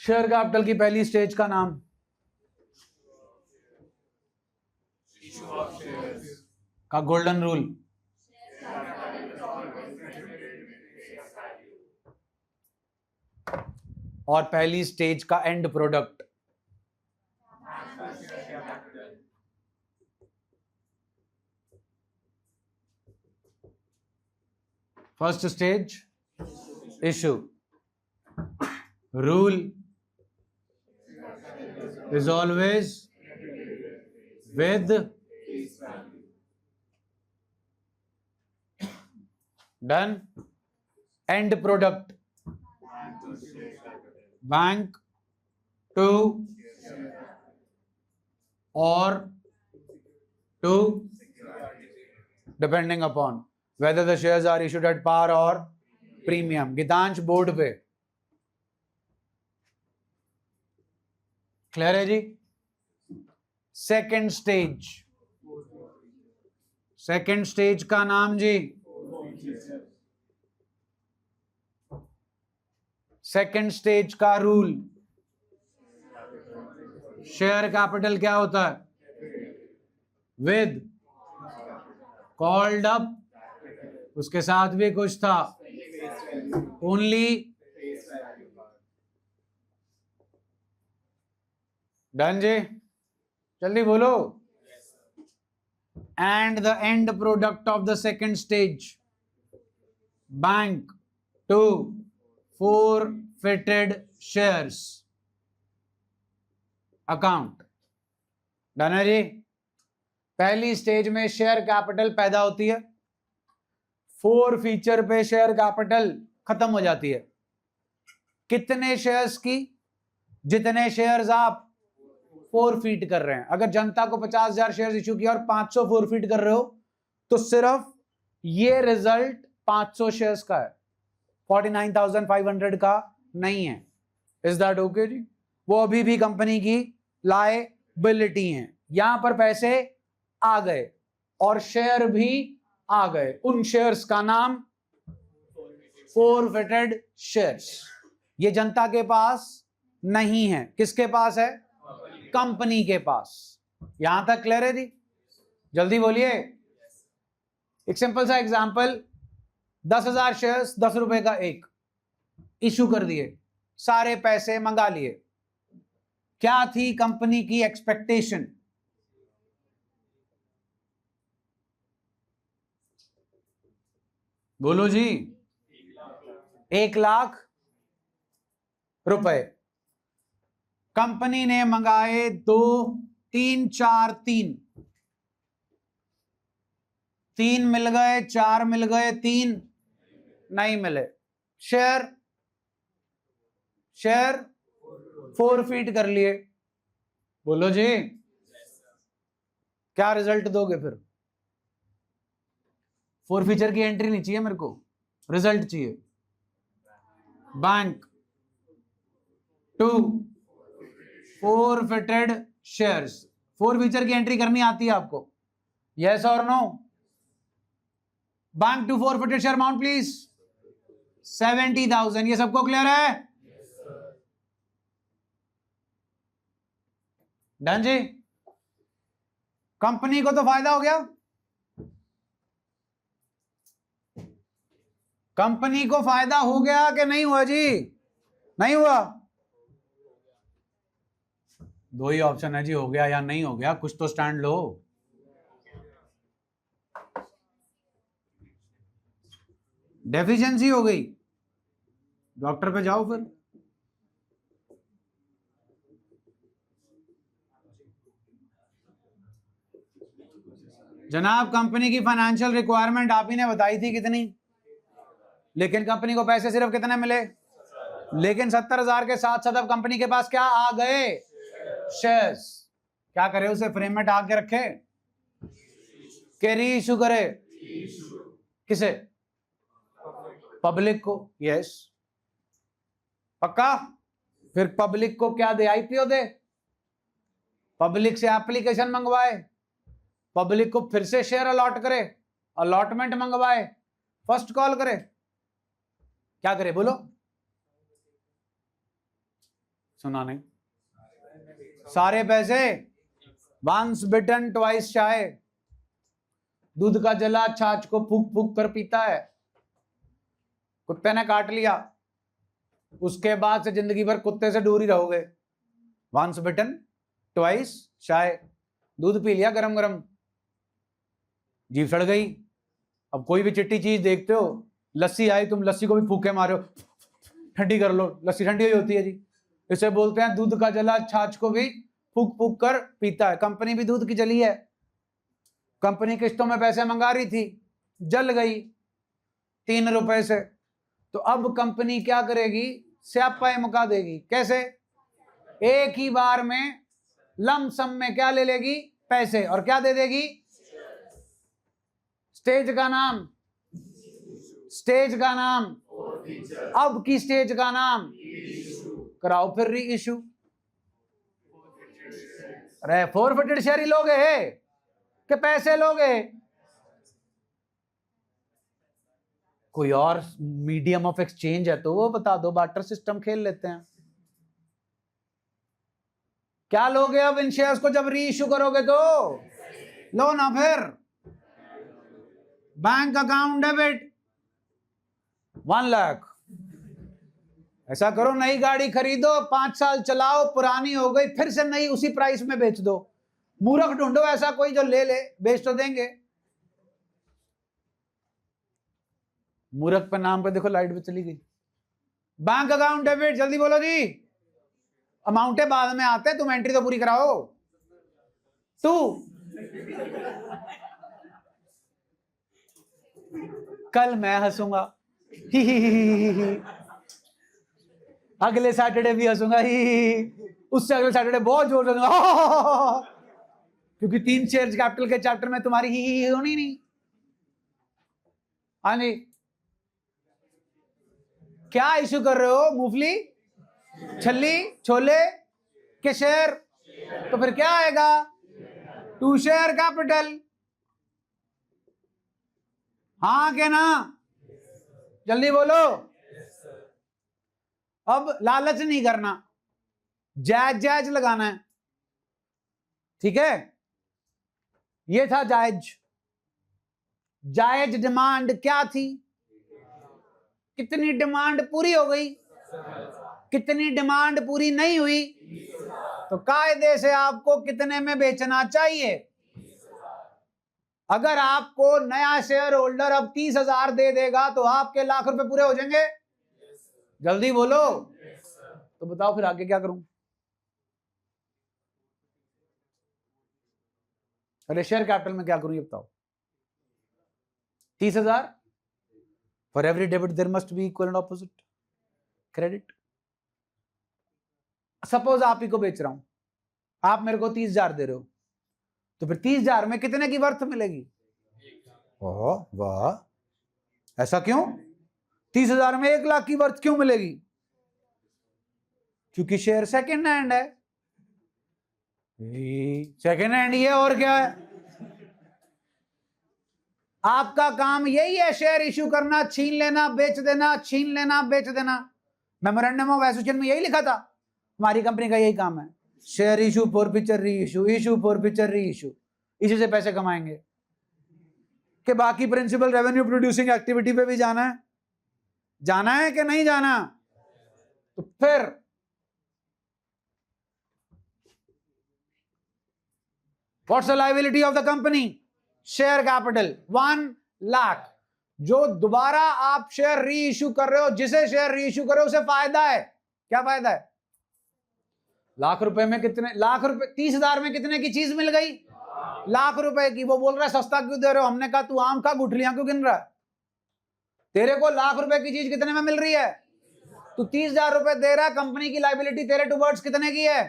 Share capital की पहली stage का नाम? का गोल्डन रूल? और पहली स्टेज का and product? First stage issue, rule is always with done end product bank to or to depending upon whether the shares are issued at par or premium. Geetansh board पे clear है जी? Second stage का नाम जी? Second stage का rule, share capital क्या होता है? With called up, उसके साथ भी कुछ था, ओनली डन जी? जल्दी बोलो। And the end product of the second stage, bank to forfeited shares account. Done है जी? पहली स्टेज में शेयर कैपिटल पैदा होती है, 4 फीचर पे शेयर कैपिटल खत्म हो जाती है। कितने शेयर्स की? जितने शेयर्स आप फॉरफीट कर रहे हैं। अगर जनता को 50,000 शेयर्स इशू किया और 500 फॉरफीट कर रहे हो तो सिर्फ ये रिजल्ट 500 शेयर्स का है, 49,500 का नहीं है। इज दैट ओके जी? वो अभी भी कंपनी की लायबिलिटी है। यहां पर पैसे आ गए और शेयर भी आ गए, उन शेयर्स का नाम फॉरफिटेड शेयर्स। ये जनता के पास नहीं है, किसके पास है? कंपनी के पास। यहां तक क्लियर है जी? जल्दी बोलिए। एक सिंपल सा एग्जांपल, 10,000 शेयर्स 10 रुपए का एक इशू कर दिए, सारे पैसे मंगा लिए। क्या थी कंपनी की एक्सपेक्टेशन? बोलो जी। 1 लाख रुपए। कंपनी ने मंगाए 2, 3, 4, 3 मिल गए, 4 मिल गए, 3 नहीं मिले। शेयर फॉरफीट कर लिए। बोलो जी, क्या रिजल्ट दोगे फिर? फॉरफीचर की एंट्री नहीं चाहिए मेरे को, रिजल्ट चाहिए। Bank to forfeited shares. Forfeiture की एंट्री करनी आती है आपको? यस और no? Bank to forfeited share amount please 70,000। ये सबको क्लियर है? डन जी? कंपनी को तो फायदा हो गया। कंपनी को फायदा हो गया कि नहीं हुआ जी? नहीं हुआ। 2 ही ऑप्शन है जी, हो गया या नहीं हो गया। कुछ तो स्टैंड लो। डेफिशिएंसी हो गई, डॉक्टर पे जाओ फिर। जनाब, कंपनी की फाइनेंशियल रिक्वायरमेंट आप ही ने बताई थी कितनी, लेकिन कंपनी को पैसे सिर्फ कितने मिले? लेकिन 70,000 के साथ साथ अब कंपनी के पास क्या आ गए? शेयर्स। क्या करे? उसे फ्रेम में टाक के रखे के री इशू करे? किसे? पब्लिक को। यस, पक्का? फिर पब्लिक को क्या दे? आईपीओ दे। पब्लिक से एप्लीकेशन मंगवाए, पब्लिक को फिर से शेयर अलॉट करे, अलॉटमेंट मंगवाए, फर्स्ट कॉल करे। क्या करे बोलो? सुना नहीं। सारे पैसे वंस बिटन ट्वाइस शाय। दूध का जला छाछ को फूक फूक कर पीता है। कुत्ते ने काट लिया, उसके बाद से जिंदगी भर कुत्ते से दूर ही रहोगे। वंस बिटन ट्वाइस शाय। दूध पी लिया गरम गरम, जीभ सड़ गई। अब कोई भी चिट्टी चीज देखते हो, लस्सी आई, तुम लस्सी को भी फूके मारो, ठंडी कर लो, लस्सी ठंडी हुई होती है जी। इसे बोलते हैं दूध का जला छाछ को भी फूक फूक कर पीता है। कंपनी भी दूध की जली है। कंपनी किस्तों में पैसे मंगा रही थी, जल गई 3 रुपए से। तो अब कंपनी क्या करेगी? स्यापा मुका देगी। कैसे? एक ही बार में लमसम में क्या ले लेगी? पैसे। और क्या दे देगी? स्टेज का नाम, स्टेज का नाम, अब की स्टेज का नाम कराओ फिर री इशू। अरे फॉरफिटेड शेयर ही लोगे कि पैसे लोगे? कोई और मीडियम ऑफ एक्सचेंज है तो वो बता दो, बार्टर सिस्टम खेल लेते हैं। क्या लोगे अब इन शेयर्स को जब री इशू करोगे तो? लो ना फिर। Bank account debit 1 lakh. ऐसा करो, नई गाड़ी खरीदो, 5 साल चलाओ, पुरानी हो गई फिर से नई उसी प्राइस में बेच दो। मूर्ख ढूंढो ऐसा कोई जो ले ले, बेच तो देंगे। मूर्ख पे नाम पे देखो लाइट भी चली गई। बैंक अकाउंट डेबिट, जल्दी बोलो जी। अमाउंटे बाद में आते हैं, तुम एंट्री तो पूरी कराओ। 2 कल मैं हंसूंगा, अगले सैटरडे भी हंसूंगा, उससे अगले सैटरडे बहुत जोर से क्योंकि 3 शेयर्स कैपिटल के चैप्टर में तुम्हारी ही होनी नहीं। हाँ जी, क्या इशू कर रहे हो? मूंगफली, छल्ली, छोले के शेयर? तो फिर क्या आएगा? 2 शेयर कैपिटल। हाँ के ना? जल्दी बोलो। अब लालच नहीं करना, जायज जायज लगाना है। ठीक है, ये था जायज। जायज डिमांड क्या थी? कितनी डिमांड पूरी हो गई, कितनी डिमांड पूरी नहीं हुई, तो कायदे से आपको कितने में बेचना चाहिए। अगर आपको नया शेयर होल्डर अब 30,000 दे देगा तो आपके लाख रुपए पूरे हो जाएंगे। जल्दी बोलो। तो बताओ फिर आगे क्या करूं? अरे शेयर कैपिटल में क्या करूं ये बताओ। 30,000 for every debit there must be equal and opposite credit. Suppose आप ही को बेच रहा हूं, आप मेरे को 30,000 दे रहे हो, तो फिर 30,000 में कितने की वर्थ मिलेगी? ओह वाह, ऐसा क्यों? 30,000 में 1 लाख की वर्थ क्यों मिलेगी? क्योंकि शेयर सेकेंड हैंड है। सेकेंड हैंड ही है और क्या है? आपका काम यही है, शेयर इश्यू करना, छीन लेना, बेच देना, छीन लेना, बेच देना। मेमोरेंडम ऑफ एसोसिएशन में यही लिखा था, हमारी कंपनी का यही काम है, शेयर इशू फॉरफीचर री इशू, इशू फॉरफीचर री इशू। इसी से पैसे कमाएंगे। कि बाकी प्रिंसिपल रेवेन्यू प्रोड्यूसिंग एक्टिविटी पे भी जाना है, जाना है कि नहीं जाना? तो फिर what's the liability of the company? Share capital 1 lakh. जो दोबारा आप शेयर री इशू कर रहे हो, जिसे शेयर री इशू कर रहे हो, उसे फायदा है। क्या फायदा है? लाख रुपए में कितने, लाख रुपए 30,000 में कितने की चीज मिल गई? लाख रुपए की। वो बोल रहा है सस्ता क्यों दे रहे हो? हमने कहा तू आम का गुठलियां क्यों गिन रहा है? तेरे को लाख रुपए की चीज कितने में मिल रही है? तू 30,000 रुपए दे रहा है, कंपनी की लायबिलिटी तेरे टुवर्ड्स कितने की है?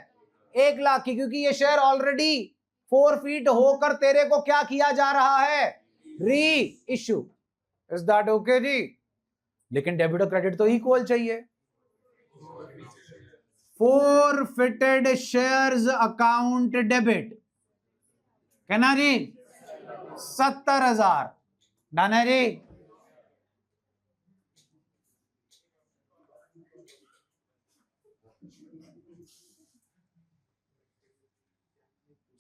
1 लाख की। क्योंकि ये शेयर ऑलरेडी फॉरफीट होकर तेरे को क्या किया जा रहा है? री इशू। इज दैट ओके जी? लेकिन डेबिट और क्रेडिट तो इक्वल चाहिए। फॉरफिटेड शेयर्स अकाउंट डेबिट कहना जी 70,000 डन है जी।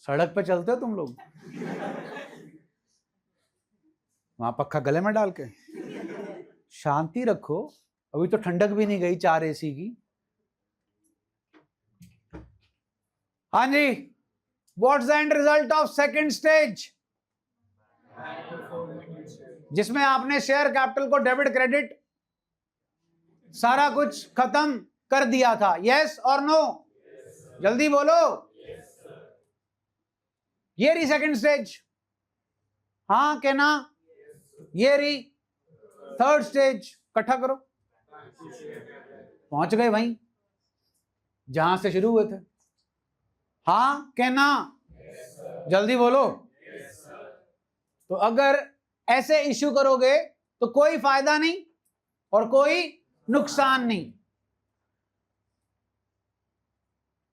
सड़क पे चलते हो तुम लोग, वहां पक्का गले में डाल के। शांति रखो, अभी तो ठंडक भी नहीं गई 4 AC की। हाँ जी, what's the end result of second stage, जिसमें आपने शेयर कैपिटल को डेबिट क्रेडिट सारा कुछ खत्म कर दिया था। यस और नो? जल्दी बोलो। ये रही सेकंड स्टेज, हाँ के ना? ये रही थर्ड स्टेज, इकट्ठा करो। पहुंच गए वहीं जहां से शुरू हुए थे, हाँ के ना? जल्दी बोलो। तो अगर ऐसे इश्यू करोगे तो कोई फायदा नहीं और कोई नुकसान नहीं।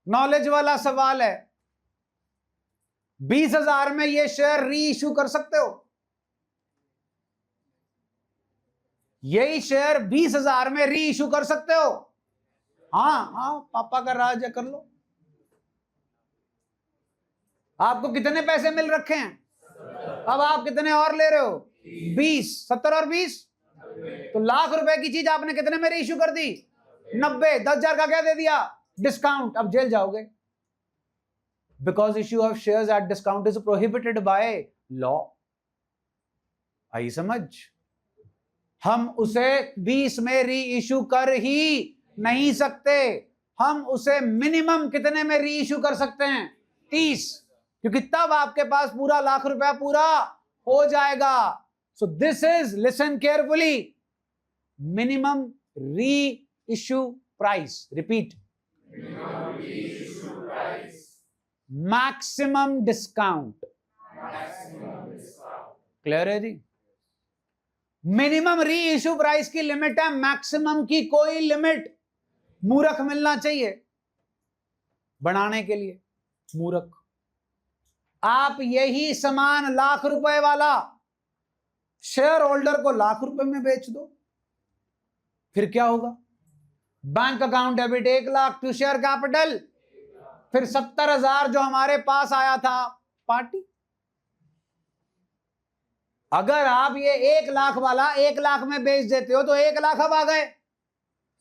नॉलेज वाला सवाल है, 20,000 में ये शेयर री इश्यू कर सकते हो? यही शेयर 20,000 में री इश्यू कर सकते हो? हाँ हाँ, पापा का राज है, कर लो। आपको कितने पैसे मिल रखे हैं? अब आप कितने और ले रहे हो? 20, 70 और 20, तो लाख रुपए की चीज आपने कितने में री इश्यू कर दी? 90। 10,000 का क्या दे दिया? डिस्काउंट। अब जेल जाओगे, because issue of shares at discount is prohibited by law. आई समझ? हम उसे 20 में री इश्यू कर ही नहीं सकते। हम उसे मिनिमम कितने में री इश्यू कर सकते हैं? 30, क्योंकि तब आपके पास पूरा लाख रुपया पूरा हो जाएगा। So this is, listen carefully, minimum reissue price. Repeat, maximum discount. Clear है जी? मिनिमम री इश्यू प्राइस की लिमिट है, मैक्सिमम की कोई लिमिट। मूर्ख मिलना चाहिए बनाने के लिए, मूर्ख। आप यही समान लाख रुपए वाला शेयर होल्डर को लाख रुपए में बेच दो, फिर क्या होगा? Bank account debit 1 lakh to share capital, फिर 70,000 जो हमारे पास आया था पार्टी। अगर आप ये 1 लाख वाला 1 लाख में बेच देते हो तो 1 लाख अब आ गए,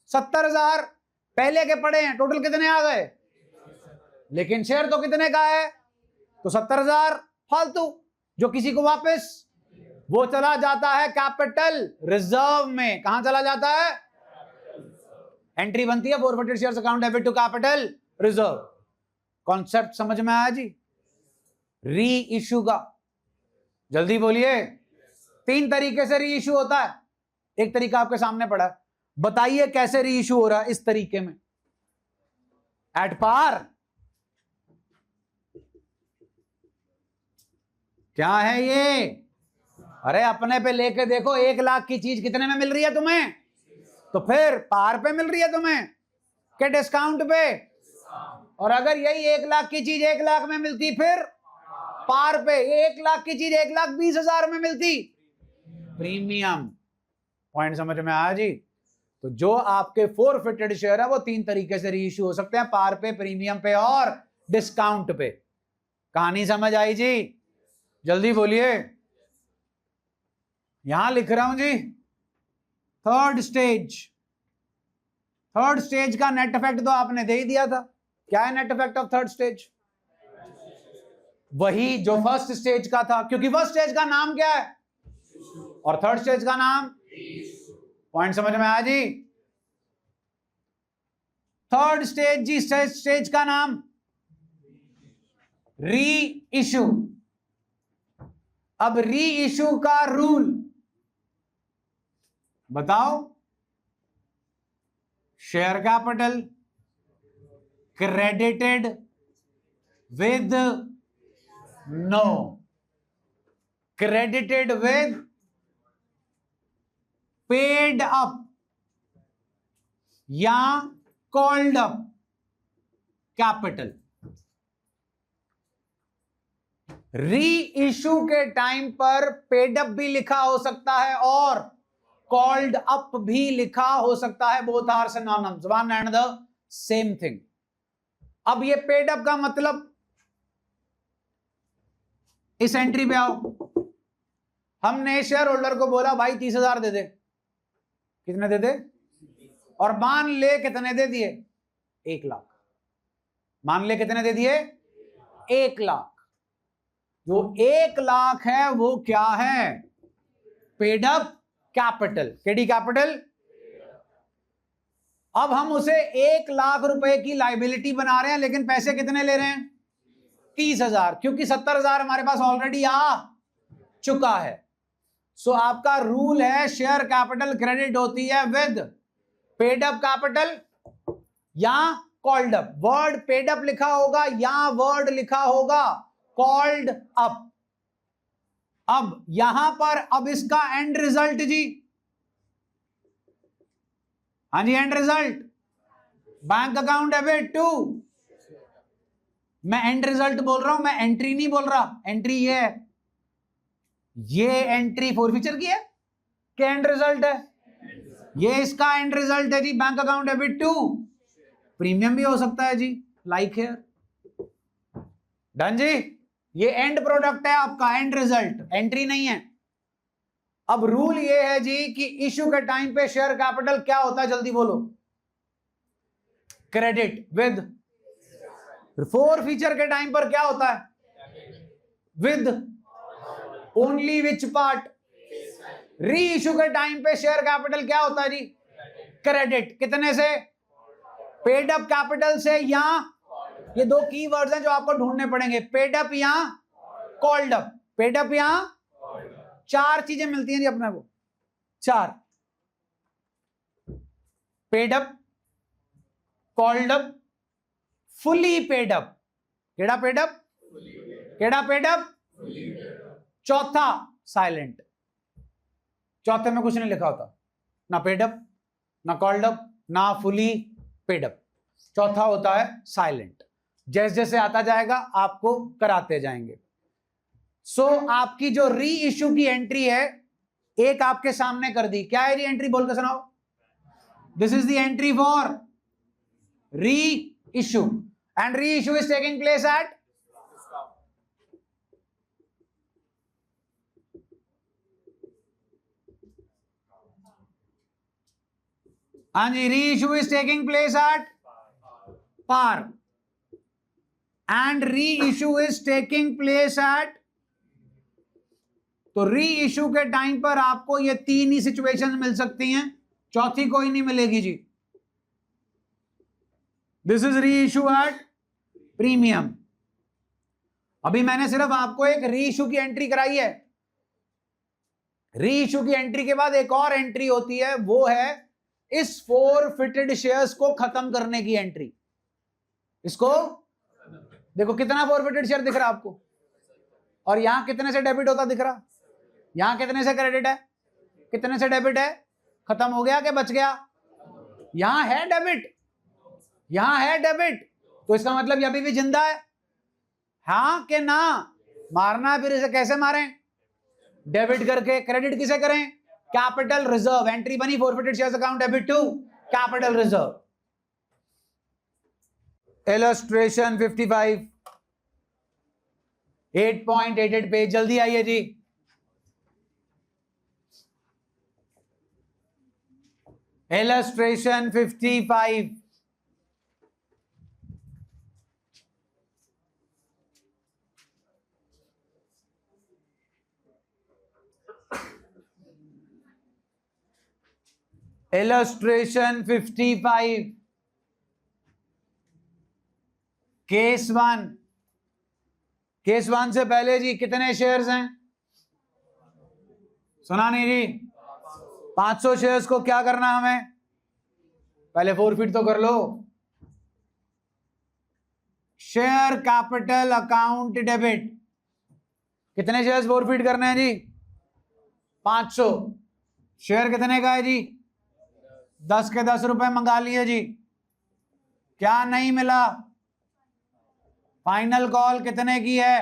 70,000 पहले के पड़े हैं, टोटल कितने आ गए? लेकिन शेयर तो कितने का है? तो 70,000 फालतू, जो किसी को वापस, वो चला जाता है कैपिटल रिजर्व में। कहां चला जाता है? एंट्री बनती है forfeited shares account debit to capital reserve. Concept समझ में आया जी? री इश्यू का जल्दी बोलिए। 3 तरीके से री इश्यू होता है। एक तरीका आपके सामने पड़ा है, बताइए कैसे री इश्यू हो रहा है? इस तरीके में, एट पार। क्या है ये? अरे अपने पे लेके देखो, 1 लाख की चीज कितने में मिल रही है तुम्हें? तो फिर पार पे मिल रही है तुम्हें के डिस्काउंट पे? और अगर यही 1 लाख की चीज 1 लाख में मिलती, फिर पार पे। 1 लाख की चीज 1,20,000 में मिलती, प्रीमियम। पॉइंट समझ में आया जी? तो जो आपके फॉरफिटेड शेयर है वो 3 तरीके से री इश्यू हो सकते हैं, पार पे, प्रीमियम पे और डिस्काउंट पे। कहानी समझ आई जी? जल्दी बोलिए। यहां लिख रहा हूं जी, थर्ड स्टेज। थर्ड स्टेज का नेट इफेक्ट तो आपने दे ही दिया था। क्या है net effect of third stage? वही जो फर्स्ट स्टेज का था, क्योंकि फर्स्ट स्टेज का नाम क्या है और थर्ड स्टेज का नाम? पॉइंट समझ में आया जी? थर्ड स्टेज जी, स्टेज का नाम री इश्यू। अब री इश्यू का रूल बताओ। Share capital credited with no, credited with paid up या called up capital. Reissue के टाइम पर पेड अप भी लिखा हो सकता है और कॉल्ड अप भी लिखा हो सकता है। Both are synonyms, one and the same thing. अब ये पेड अप का मतलब इस एंट्री पे आओ, हमने शेयर होल्डर को बोला भाई 30,000 दे दे। कितने दे दे? और मान ले कितने दे दिए? 1 लाख। मान ले कितने दे दिए? 1 लाख। जो 1 लाख है वो क्या है? Paid up capital. KD capital. अब हम उसे 1 लाख रुपए की लाइबिलिटी बना रहे हैं, लेकिन पैसे कितने ले रहे हैं? 30,000, क्योंकि 70,000 हमारे पास ऑलरेडी आ चुका है। सो आपका रूल है शेयर कैपिटल क्रेडिट होती है विद पेड अप कैपिटल या called up. Word paid up लिखा होगा या वर्ड लिखा होगा कॉल्ड अप। अब यहां पर अब इसका एंड रिजल्ट जी, हाँ जी, end result bank account debit to. मैं एंड रिजल्ट बोल रहा हूं, मैं एंट्री नहीं बोल रहा। एंट्री ये है, ये एंट्री फोरफीचर की है कि एंड रिजल्ट है? ये इसका एंड रिजल्ट है जी, bank account debit to. Premium भी हो सकता है जी, लाइक हियर। डन जी। ये एंड प्रोडक्ट है आपका, एंड रिजल्ट, एंट्री नहीं है। अब रूल ये है जी कि इश्यू के टाइम पे शेयर कैपिटल क्या होता है? जल्दी बोलो। Credit with. फोरफीचर के टाइम पर क्या होता है? With only which part? री इश्यू के टाइम पे शेयर कैपिटल क्या होता है जी? क्रेडिट। कितने से? पेड अप कैपिटल से या, ये दो की वर्ड्स हैं जो आपको ढूंढने पड़ेंगे, पेड अप या कॉल्ड अप। पेड अप या, 4 चीजें मिलती हैं जी अपने को, 4। Paid up, called up, fully paid up. केड़ा पेड अप? केड़ा पेड अप? चौथा साइलेंट। चौथे में कुछ नहीं लिखा होता, ना पेड अप, ना कॉल्ड अप, ना फुली पेड अप। चौथा होता है साइलेंट। जैसे जैसे आता जाएगा आपको कराते जाएंगे। सो आपकी जो री इश्यू की एंट्री है, एक आपके सामने कर दी। क्या है री एंट्री? बोल के सुनाओ। This is the entry for reissue, and reissue is taking place at, हाँ जी, reissue is taking place at par, and reissue is taking place at. तो री इश्यू के time पर आपको ये 3 ही situations मिल सकती हैं, चौथी कोई नहीं मिलेगी जी। This is reissue at premium. अभी मैंने सिर्फ आपको एक री इश्यू की एंट्री कराई है। री इश्यू की एंट्री के बाद एक और एंट्री होती है, वो है इस फोरफिटेड शेयर्स को खत्म करने की एंट्री। इसको देखो, कितना फोरफिटेड शेयर दिख रहा है आपको, और यहां कितने से डेबिट होता दिख रहा? यहां कितने से क्रेडिट है? कितने से डेबिट है? खत्म हो गया कि बच गया? यहां है डेबिट, यहां है डेबिट, तो इसका मतलब ये अभी भी जिंदा है। हाँ कि ना? मारना है, फिर इसे कैसे मारें? डेबिट करके। क्रेडिट किसे करें? Capital reserve. एंट्री बनी forfeited shares account debit to capital reserve. Illustration 55, 8.88 page. जल्दी आइए जी। Illustration 55, illustration 55, case 1। केस 1 से पहले जी कितने शेयर्स हैं? सुना नहीं जी? 500 शेयर्स को क्या करना हमें? पहले फोरफिट तो कर लो। Share capital account debit. कितने शेयर्स फोरफिट करने हैं जी? 500। शेयर कितने का है जी? 10 के 10 रुपए मंगा लिए जी। क्या नहीं मिला? फाइनल कॉल कितने की है?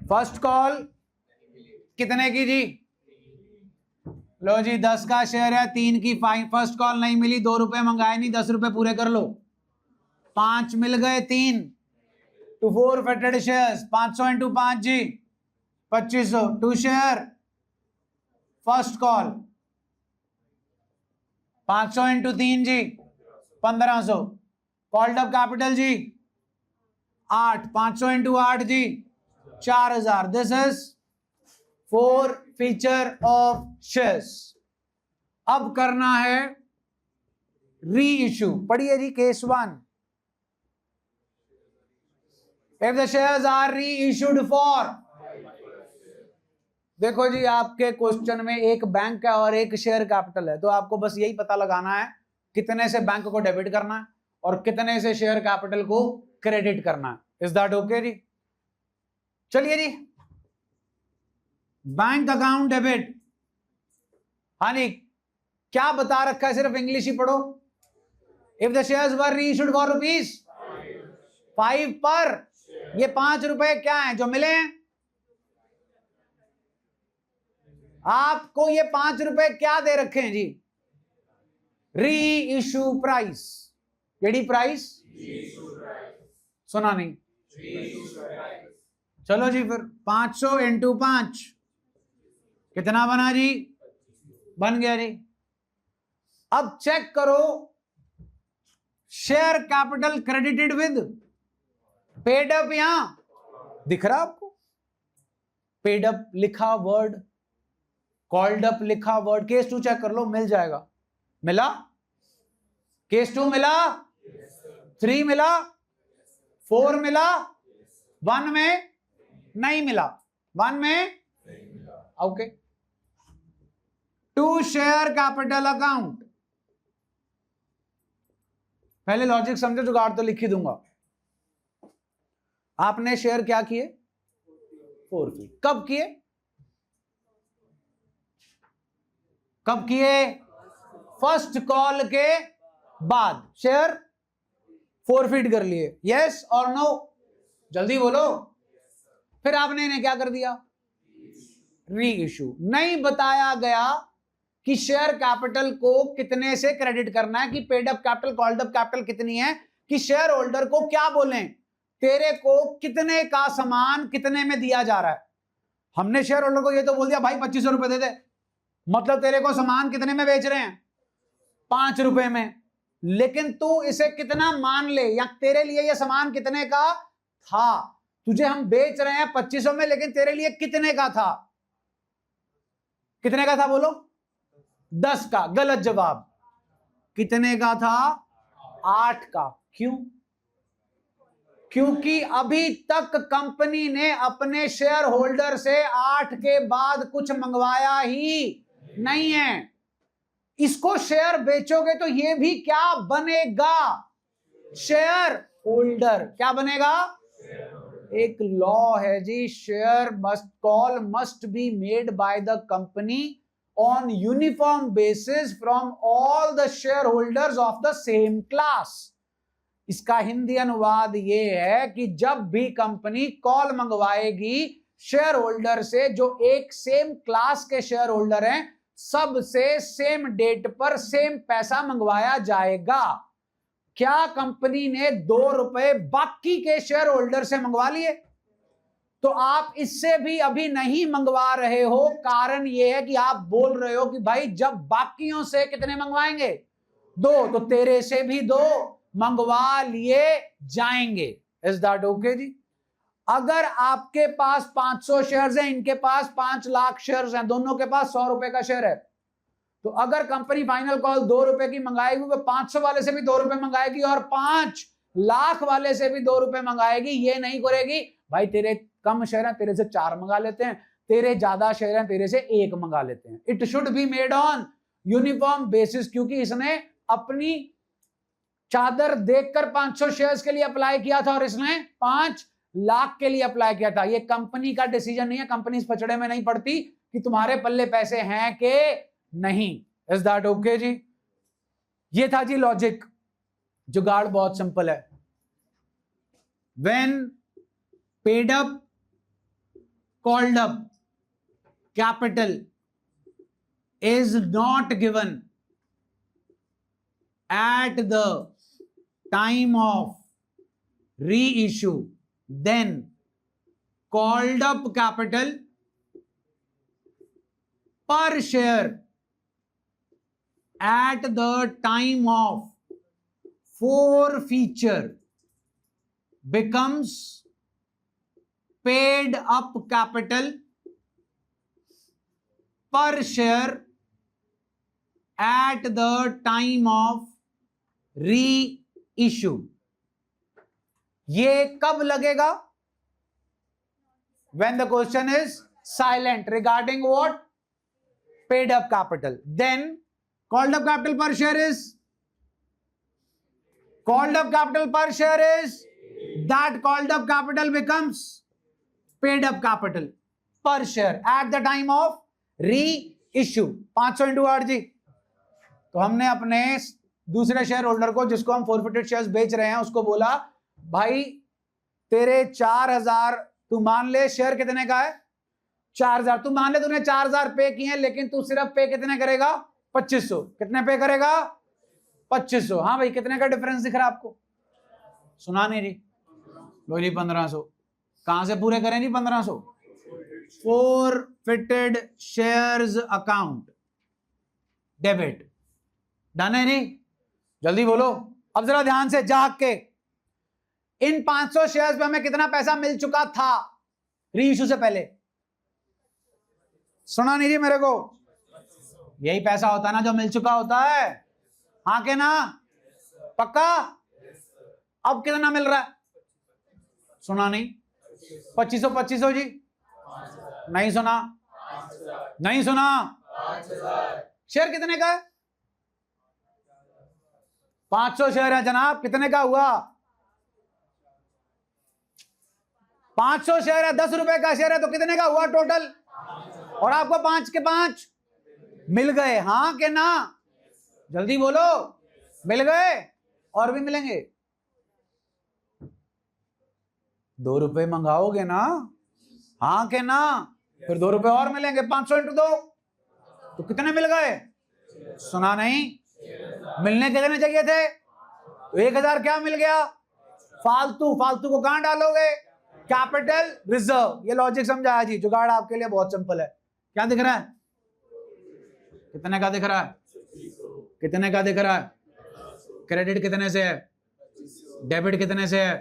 फर्स्ट कॉल कितने की जी? लो जी, 10 का शेयर है, 3 की फर्स्ट कॉल नहीं मिली, 2 रुपए मंगाए नहीं, 10 रुपए पूरे कर लो। 5 मिल गए, 3 टू forfeited shares 500 into 5 जी 2500 to share first call 500 into 3 जी 1500 कॉल्ड अप कैपिटल जी 8 500 into 8 जी 4000 this is forfeiture of shares. अब करना है री इश्यू। पढ़िए जी case 1। If the shares are reissued for, देखो जी आपके क्वेश्चन में एक बैंक है और एक शेयर कैपिटल है, तो आपको बस यही पता लगाना है कितने से बैंक को डेबिट करना है और कितने से शेयर कैपिटल को क्रेडिट करना है। इज दैट ओके जी? चलिए जी, बैंक अकाउंट डेबिट। हानि क्या बता रखा है, सिर्फ इंग्लिश ही पढ़ो। If the shares were reissued for ₹5 पर, ये 5 रुपए क्या है जो मिले हैं आपको? ये 5 रुपए क्या दे रखे हैं जी? Reissue price. केड़ी प्राइस? सुना नहीं? चलो जी फिर 500 into 5 कितना बना जी? बन गया जी। अब चेक करो, share capital credited with paid up. यहां दिख रहा आपको पेड अप लिखा वर्ड, कॉल्ड अप लिखा वर्ड। केस 2 चेक कर लो, मिल जाएगा। मिला? केस 2 मिला? 3 मिला? 4 मिला? 1 में नहीं मिला। 1 में okay. To share capital account. पहले लॉजिक समझो, जुगाड़ तो लिख ही दूंगा। आपने शेयर क्या किए? फॉरफिट। कब किए? कब किए? फर्स्ट कॉल के बाद शेयर फॉरफिट कर लिए। यस और नो? जल्दी बोलो। फिर आपने इन्हें क्या कर दिया? री इश्यू। नहीं बताया गया कि शेयर कैपिटल को कितने से क्रेडिट करना है, कि paid up capital called up capital कितनी है, कि शेयर होल्डर को क्या बोलें, तेरे को कितने का सामान कितने में दिया जा रहा है। हमने शेयर होल्डर को ये तो बोल दिया भाई 2500 रुपए दे दे, मतलब तेरे को सामान कितने में बेच रहे हैं? 5 रुपए में। लेकिन तू इसे कितना मान ले, या तेरे लिए ये सामान कितने का था? तुझे हम बेच रहे हैं 2500 में, लेकिन तेरे लिए कितने का था? कितने का था बोलो? 10 का। गलत जवाब। कितने का था? 8 का। क्यों? क्योंकि अभी तक कंपनी ने अपने शेयर होल्डर से 8 के बाद कुछ मंगवाया ही नहीं है। इसको शेयर बेचोगे तो ये भी क्या बनेगा? Shareholder. क्या बनेगा? एक लॉ है जी, share call must be made by the company on uniform basis from all the shareholders of the same class. इसका हिंदी अनुवाद ये है कि जब भी कंपनी कॉल मंगवाएगी शेयर होल्डर से जो एक सेम क्लास के शेयर होल्डर हैं, सबसे सेम डेट पर सेम पैसा मंगवाया जाएगा। क्या कंपनी ने 2 रुपए बाकी के शेयर होल्डर से मंगवा लिए? तो आप इससे भी अभी नहीं मंगवा रहे हो। कारण यह है कि आप बोल रहे हो कि भाई जब बाकियों से कितने मंगवाएंगे? 2, तो तेरे से भी 2 मंगवा लिए जाएंगे। इज दैट ओके जी? अगर आपके पास 500 शेयर्स हैं, इनके पास 5 लाख शेयर्स हैं, दोनों के पास 100 रुपए का शेयर है, तो अगर कंपनी फाइनल कॉल 2 रुपए की मंगाएगी, वो 500 वाले से भी 2 रुपए मंगाएगी और 5 लाख वाले से भी 2 रुपए मंगाएगी। ये नहीं करेगी भाई तेरे कम शेयर हैं, तेरे से 4 मंगा लेते हैं, तेरे ज्यादा शेयर हैं, तेरे से 1 मंगा लेते हैं। It should be made on uniform basis, क्योंकि इसने अपनी चादर देखकर 500 शेयर्स के लिए अप्लाई किया था और इसने 5 लाख के लिए अप्लाई किया था। ये कंपनी का डिसीजन नहीं है। कंपनी इस पचड़े में नहीं पड़ती कि तुम्हारे पल्ले पैसे हैं कि नहीं। इज दैट ओके जी? ये था जी लॉजिक। जुगाड़ बहुत सिंपल है। When paid up called up capital is not given at the time of reissue, then called up capital per share at the time of forfeiture becomes paid up capital per share at the time of reissue. ये कब लगेगा? When the question is silent regarding what? Paid up capital. Then called up capital per share is that called up capital becomes paid up capital per share at the time of reissue. 500 into 8 जी. तो हमने अपने दूसरे share holder को, जिसको हम forfeited shares बेच रहे हैं, उसको बोला भाई तेरे 4000, तू मान ले शेयर कितने का है 4000, तू मान ले तूने 4000 पे किए हैं, लेकिन तू सिर्फ पे कितने करेगा 2500. कितने पे करेगा 2500. हाँ भाई कितने का डिफरेंस दिख रहा है आपको? सुना नहीं जी? लो जी 1500. कहां से पूरे करें जी 1500? Forfeited shares account debit. Done है नहीं? जल्दी बोलो. अब जरा ध्यान से जाग के, इन 500 शेयर्स पे हमें कितना पैसा मिल चुका था री इशू से पहले? सुना नहीं जी मेरे को? यही पैसा होता है ना जो मिल चुका होता है. हाँ के ना? पक्का? अब कितना मिल रहा है? सुना नहीं? 2500 जी. नहीं सुना? नहीं सुना? शेयर कितने का है? 500 शेयर है जनाब. कितने का हुआ? 500 शेयर है, 10 रुपए का शेयर है, तो कितने का हुआ टोटल? और आपको 5 के 5 मिल गए. हाँ के ना? जल्दी बोलो. मिल गए? और भी मिलेंगे. 2 रुपए मंगाओगे ना? हाँ के ना? फिर 2 रुपए और मिलेंगे. 500 इंटू 2 तो कितने मिल गए? सुना नहीं? मिलने कितने चाहिए थे? तो 1000 क्या मिल गया? फालतू. फालतू को कहां डालोगे? Capital reserve. ये लॉजिक समझाया जी. जुगाड़ आपके लिए बहुत सिंपल है. क्या दिख रहा है? कितने का दिख रहा है? कितने का दिख रहा है? क्रेडिट कितने से है? डेबिट कितने से है?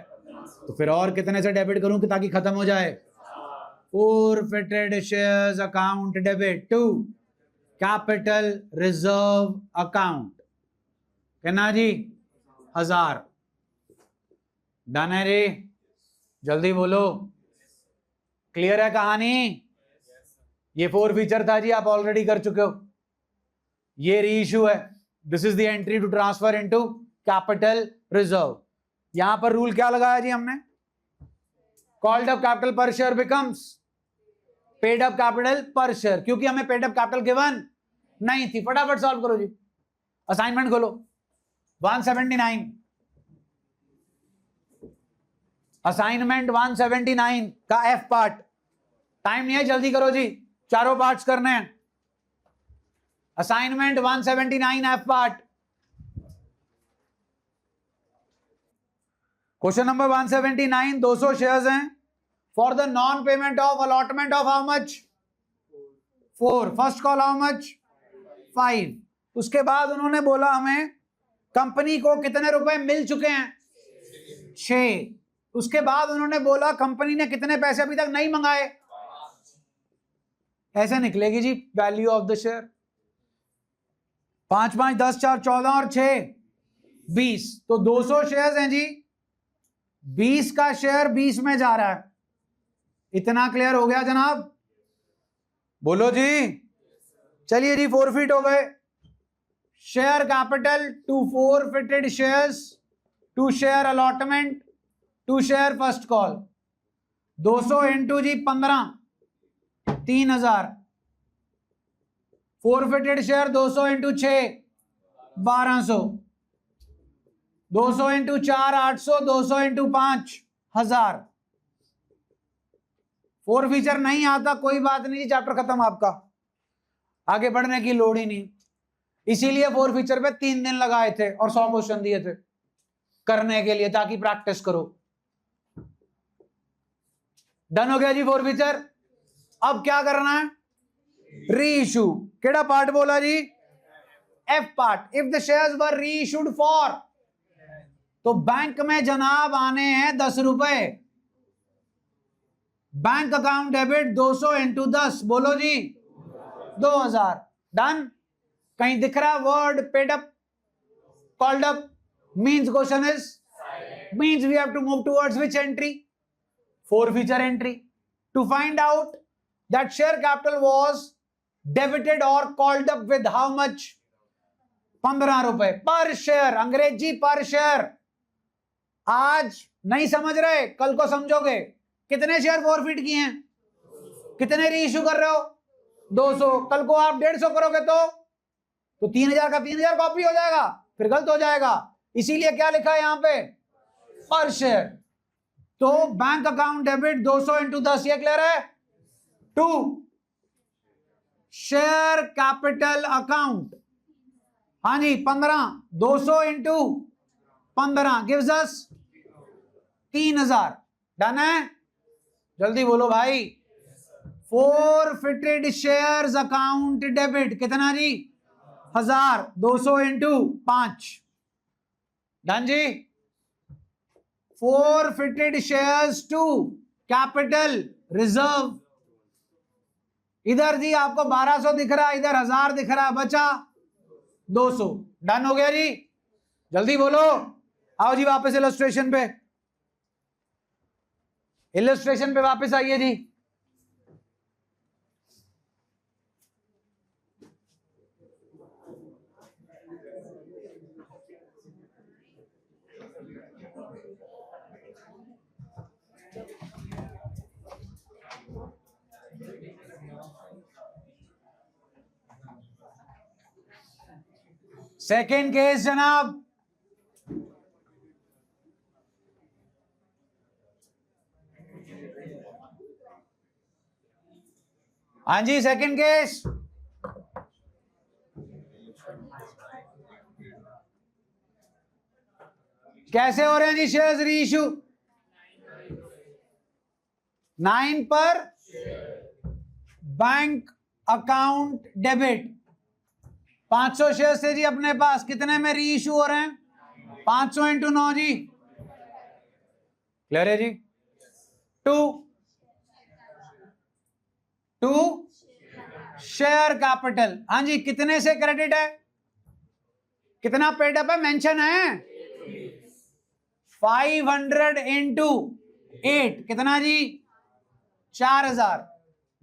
तो फिर और कितने से डेबिट करूं कि ताकि खत्म हो जाए? Forfeited shares account debit to capital reserve account. कहना जी 1000. डन है जी? जल्दी बोलो. क्लियर है कहानी? ये 4 फीचर था जी, आप ऑलरेडी कर चुके हो. ये री इशू है. This is the entry to transfer into capital reserve. यहां पर रूल क्या लगाया जी हमने? Called up capital per share becomes paid up capital per share. क्योंकि हमें पेड अप कैपिटल गिवन नहीं थी. फटाफट सॉल्व करो जी. असाइनमेंट खोलो. 179 असाइनमेंट 179 का एफ पार्ट. टाइम नहीं है, जल्दी करो जी. चारों पार्ट्स करने हैं. Assignment 179 F part. Question number 179. 200 shares हैं for the non payment of allotment of how much? 4. First call how much? 5. उसके बाद उन्होंने बोला हमें कंपनी को कितने रुपए मिल चुके हैं? 6. उसके बाद उन्होंने बोला कंपनी ने कितने पैसे अभी तक नहीं मंगाए. ऐसे निकलेगी जी वैल्यू ऑफ द शेयर. 5 5 10 4 14 और 6 20. तो 200 शेयर्स हैं जी. 20 का शेयर 20 में जा रहा है. इतना क्लियर हो गया जनाब? बोलो जी. चलिए जी. फॉरफिट हो गए. Share capital to forfeited shares to share allotment to share first call. 200 into जी 15 3000. Forfeited share 200 into 6 1200. 200 into 4 800. 200 into 5 1000. 4 फीचर नहीं आता कोई बात नहीं, चैप्टर खत्म आपका. आगे बढ़ने की लोड़ ही नहीं. इसीलिए 4 फीचर पे 3 दिन लगाए थे और 100 क्वेश्चन दिए थे करने के लिए, ताकि प्रैक्टिस करो. डन हो गया जी फोर फीचर। अब क्या करना है, री इशू। केड़ा पार्ट बोला जी, F part. If the shares were reissued for, तो बैंक में जनाब आने हैं 10 रुपए। बैंक अकाउंट डेबिट 200 इंटू 10, बोलो जी 2000। डन। कहीं दिख रहा word paid up, called up? Means question is, means we have to move towards which entry, forfeiture entry, to find out that share capital was debited और called up with how much, 15 रुपए पर share, अंग्रेजी पर share. आज नहीं समझ रहे, कल को समझोगे। कितने शेयर फॉरफिट किए हैं, कितने री इशू कर रहे हो, 200। कल को आप 150 करोगे तो 3000 का 3000 कॉपी हो जाएगा, फिर गलत हो जाएगा। इसीलिए क्या लिखा है यहां पे, पर शेयर। तो बैंक अकाउंट डेबिट 200 इंटू 10, ये क्लियर है। 2 शेयर कैपिटल अकाउंट, हाँ जी 15, 200 इंटू 15 गिव्स अस 3000। डन है, जल्दी बोलो भाई। फोरफिटेड शेयर्स अकाउंट डेबिट कितना जी, 1000, 200 इंटू 5। डन जी। Forfeited shares to capital reserve, इधर जी आपको 1200 दिख रहा है, इधर 1000 दिख रहा है, बचा 200। डन हो गया जी, जल्दी बोलो। आओ जी वापस इलस्ट्रेशन पे, इलस्ट्रेशन पे वापस आइए जी। सेकेंड केस जनाब, हाँ जी सेकेंड केस। कैसे हो रहे हैं जी शेयर्स री इशू, 9 पर बैंक अकाउंट डेबिट, 500 शेयर थे जी अपने पास, कितने में री इशू हो रहे हैं, 500 इंटू 9 जी, क्लियर है जी। 2 शेयर कैपिटल, हाँ जी कितने से क्रेडिट है, कितना पेड अप है, मेंशन है 500 इंटू 8, कितना जी 4000।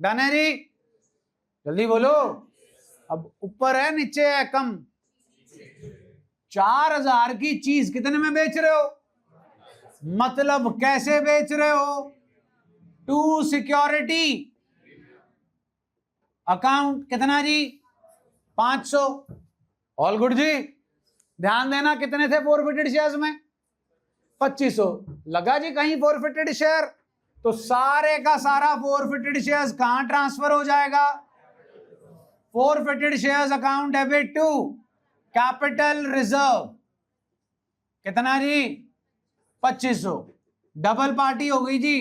डन है जी, जल्दी बोलो। अब ऊपर है नीचे है, कम, 4000 की चीज कितने में बेच रहे हो, मतलब कैसे बेच रहे हो, टू सिक्योरिटी अकाउंट, कितना जी 500। ऑल गुड जी। ध्यान देना कितने थे फॉरफिटेड शेयर्स में, 2500। लगा जी कहीं फॉरफिटेड शेयर, तो सारे का सारा फॉरफिटेड शेयर्स कहां ट्रांसफर हो जाएगा, forfeited shares account debit to capital reserve, कितना जी 2500। डबल पार्टी हो गई जी,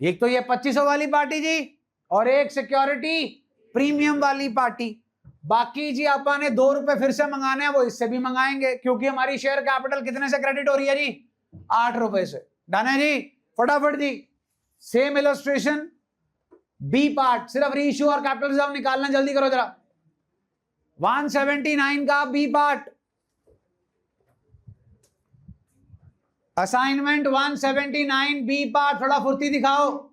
एक तो ये 2500 वाली पार्टी जी, और एक सिक्योरिटी प्रीमियम वाली पार्टी। बाकी जी अपन ने 2 रुपए फिर से मंगाने हैं, वो इससे भी मंगाएंगे, क्योंकि हमारी शेयर कैपिटल कितने से क्रेडिट हो रही है जी, 8 रुपए से। डन है जी, फटाफट जी। सेम इलस्ट्रेशन, बी पार्ट, सिर्फ री इशू और कैपिटल रिजर्व निकालना, जल्दी करो जरा। 179 का B part, assignment 179 B part, थोड़ा फुर्ती दिखाओ।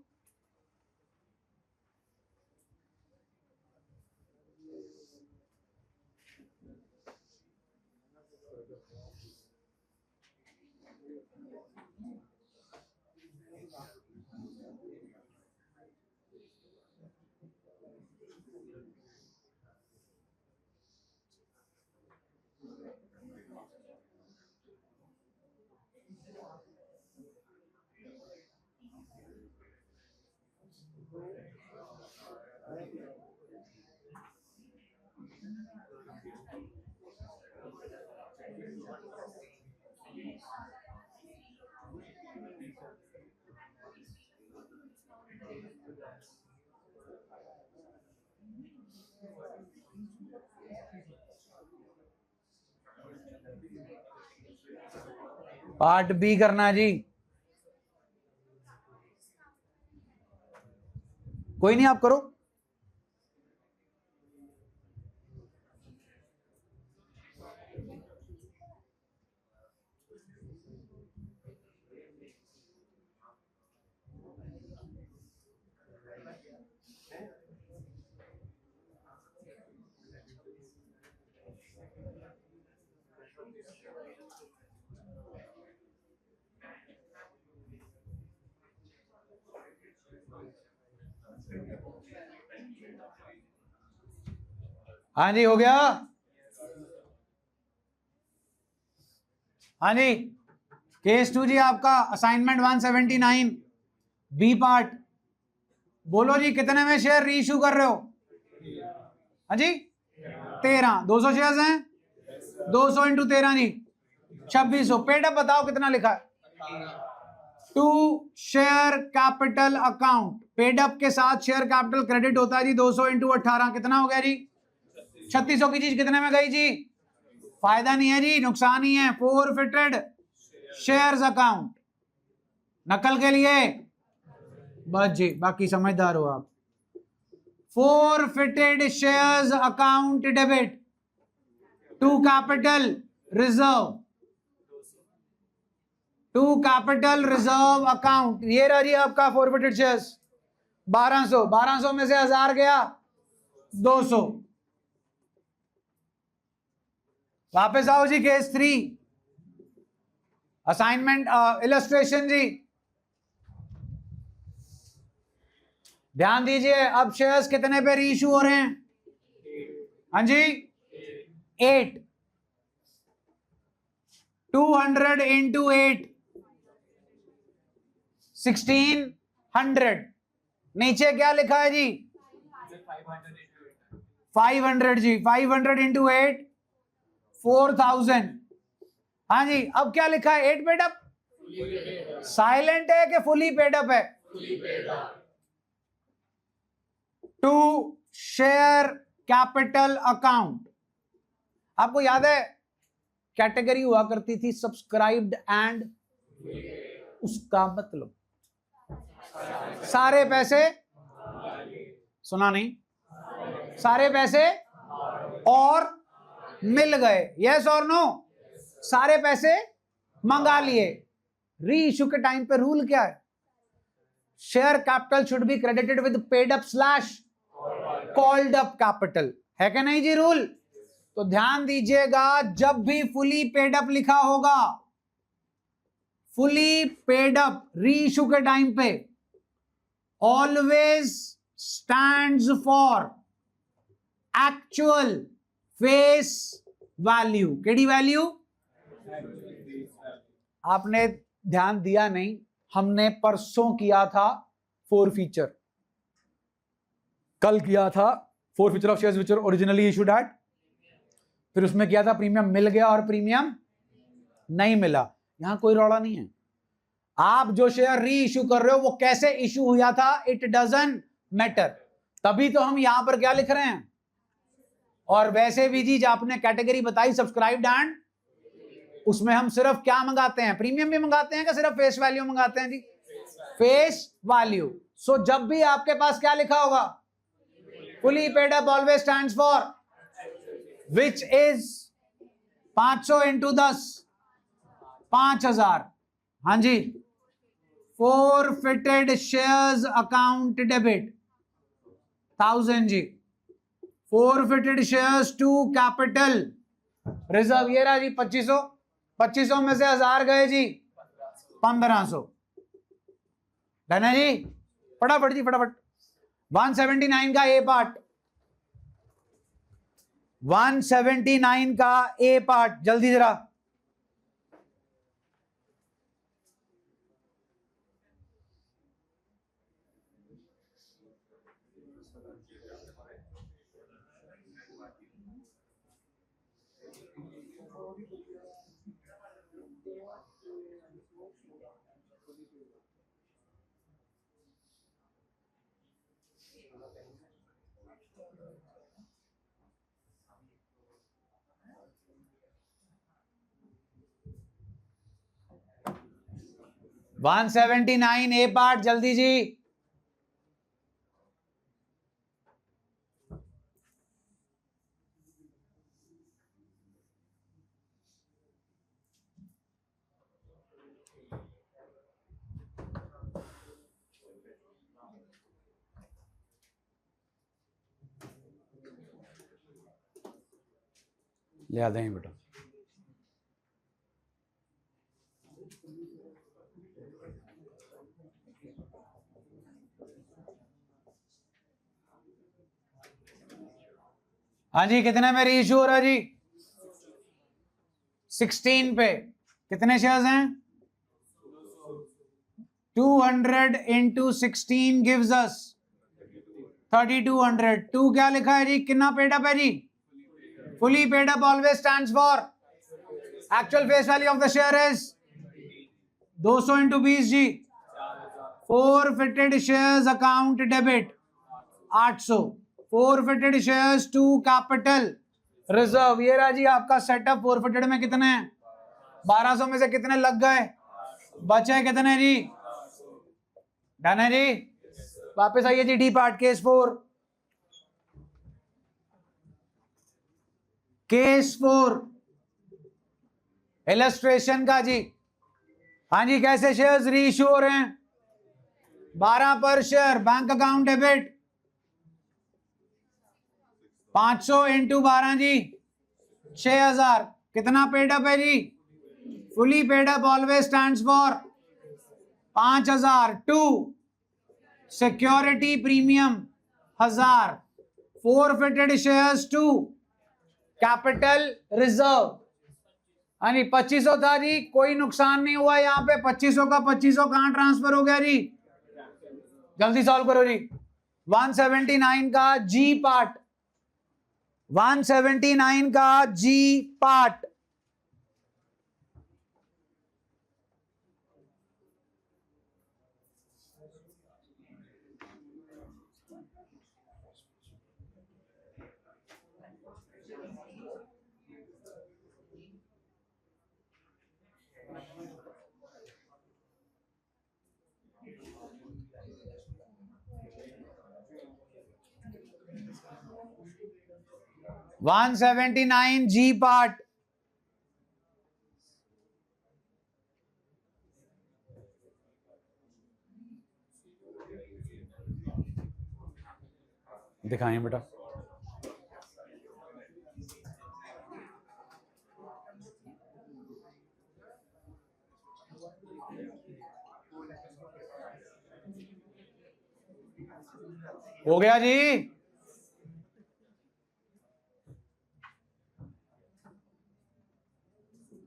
पार्ट बी करना जी, कोई नहीं आप करो। हाँ जी हो गया। हाँ जी, केस 2 जी आपका असाइनमेंट 179 बी पार्ट। बोलो जी कितने में शेयर री इशू कर रहे हो? हाँ जी 13। 200 शेयर्स हैं, 200 इंटू 13 जी 2600। पेड अप बताओ कितना लिखा है? To share capital account, paid up के साथ शेयर कैपिटल क्रेडिट होता है जी 200 इंटू 18 कितना हो गया जी? 3600 की चीज कितने में गई जी? फायदा नहीं है जी, नुकसान ही है। फोरफिटेड शेयर्स अकाउंट, नकल के लिए बस जी, बाकी समझदार हो आप। Forfeited shares account debit to capital reserve, to capital reserve account. ये रहा जी आपका फोरफिटेड शेयर्स 1200। 1200 में से 1000 गया 200। वापस आओ जी केस 3 असाइनमेंट इलस्ट्रेशन जी। ध्यान दीजिए, अब शेयर्स कितने पे री इशू हो रहे हैं? हाँ जी 8। 200 इंटू 8 1600। नीचे क्या लिखा है जी? 500 जी। 500 इंटू 8 4000। हाँ जी, अब क्या लिखा है? 8 पेड अप साइलेंट है कि फुली पेड अप है? To share capital account. आपको याद है कैटेगरी हुआ करती थी सब्सक्राइब्ड एंड, उसका मतलब सारे पैसे, सुना नहीं, सारे पैसे और मिल गए, यस और नो? सारे पैसे मंगा लिए। री इशू के टाइम पे रूल क्या है? Share capital should be credited with paid up slash called up capital, है क्या नहीं जी रूल? तो ध्यान दीजिएगा, जब भी फुली पेड अप लिखा होगा, फुली पेड अप री इशू के टाइम पे always stands for actual face value. KD value? आपने ध्यान दिया नहीं, हमने परसों किया था फोर फीचर, कल किया था forfeiture of shares which are originally issued at, फिर उसमें किया था प्रीमियम मिल गया और प्रीमियम नहीं मिला। यहां कोई रौला नहीं है। आप जो शेयर री इशू कर रहे हो वो कैसे इशू हुआ था, इट डजंट मैटर। तभी तो हम यहां पर क्या लिख रहे हैं। और वैसे भी जी, जो आपने कैटेगरी बताई सब्सक्राइब्ड एंड, उसमें हम सिर्फ क्या मंगाते हैं? प्रीमियम भी मंगाते हैं कि सिर्फ फेस वैल्यू मंगाते हैं जी? Face value. सो जब भी आपके पास क्या लिखा होगा? Fully paid up always stands for which is 500 into 10 5000। हाँ जी, फोरफिटेड शेयर्स अकाउंट डेबिट 1000 जी। Forfeited shares to capital reserve, ये रहा जी 2500। 2500 में से 1000 गए जी 1500। डन है जी? फटाफट जी फटाफट। 179 का ए पार्ट, 179 का ए पार्ट जल्दी जरा। 179 ए पार्ट, जल्दी जी। ले आते हैं बेटा। हाँ जी, कितने में रीइश्यू हो रहा है जी? 16 पे कितने शेयर्स हैं? 200 इंटू 16 गिव्स अस 3200। 2 क्या लिखा है जी? कितना पेड अप है जी? Fully paid up always stands for actual face value of the share is 200 into 20 जी। Forfeited shares account debit 800। Forfeited shares to capital reserve, ये रहा जी आपका सेटअप। फोरफिटेड में कितने हैं? 1200 में से कितने लग गए? बचे कितने जी? डन है जी। वापस आइए जी, D part case 4। Case 4 illustration का जी। हाँ जी, कैसे शेयर्स रीइश्यू हो रहे हैं? 12 पर share, bank account debit 500 into 12 जी 6000। कितना पेड अप है जी? Fully paid up always stands for 5000। 2 security premium 1000। Forfeited shares to capital reserve. हाँ जी, 2500 था जी, कोई नुकसान नहीं हुआ यहाँ पे। 2500 का 2500 कहां ट्रांसफर हो गया जी? जल्दी सॉल्व करो जी। 179 का जी पार्ट, 179 का G part. One 179 G part. दिखाएं बेटा। हो गया जी।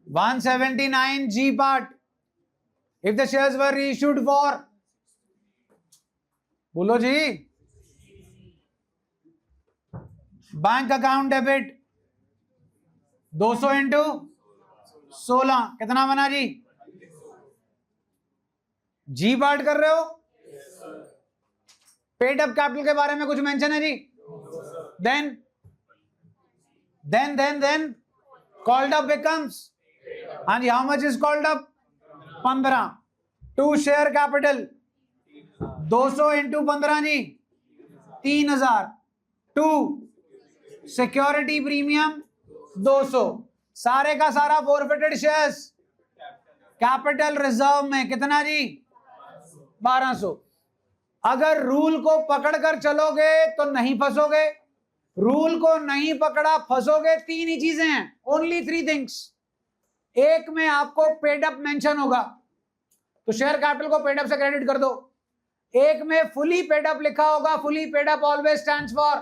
One 179 G part. If the shares were reissued for, बोलो जी, बैंक अकाउंट डेबिट 200 इंटू 16 कितना बना जी? जी पार्ट कर रहे हो? पेड अप कैपिटल के बारे में कुछ मेंशन है जी? देन कॉल्ड अप बिकम्स, हाँ जी, how much is called up? 15। 2 share capital 200 into 15 जी 3000। 2 सिक्योरिटी प्रीमियम 200। सारे का सारा फोरफिटेड शेयर्स कैपिटल रिजर्व में कितना जी? 1200। अगर रूल को पकड़कर चलोगे तो नहीं फंसोगे। रूल को नहीं पकड़ा फंसोगे। 3 ही चीजें हैं, ओनली 3 थिंग्स। एक में आपको पेड अप मेंशन होगा तो शेयर कैपिटल को पेड अप से क्रेडिट कर दो। एक में फुली पेड अप लिखा होगा, fully paid up always stands for.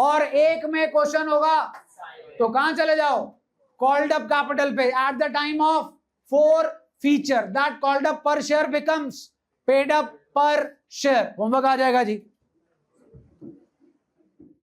और एक में क्वेश्चन होगा तो कहां चले जाओ? कॉल्ड अप कैपिटल पे। At the time of forfeiture, that called up per share becomes paid up per share। Homework आ जाएगा जी।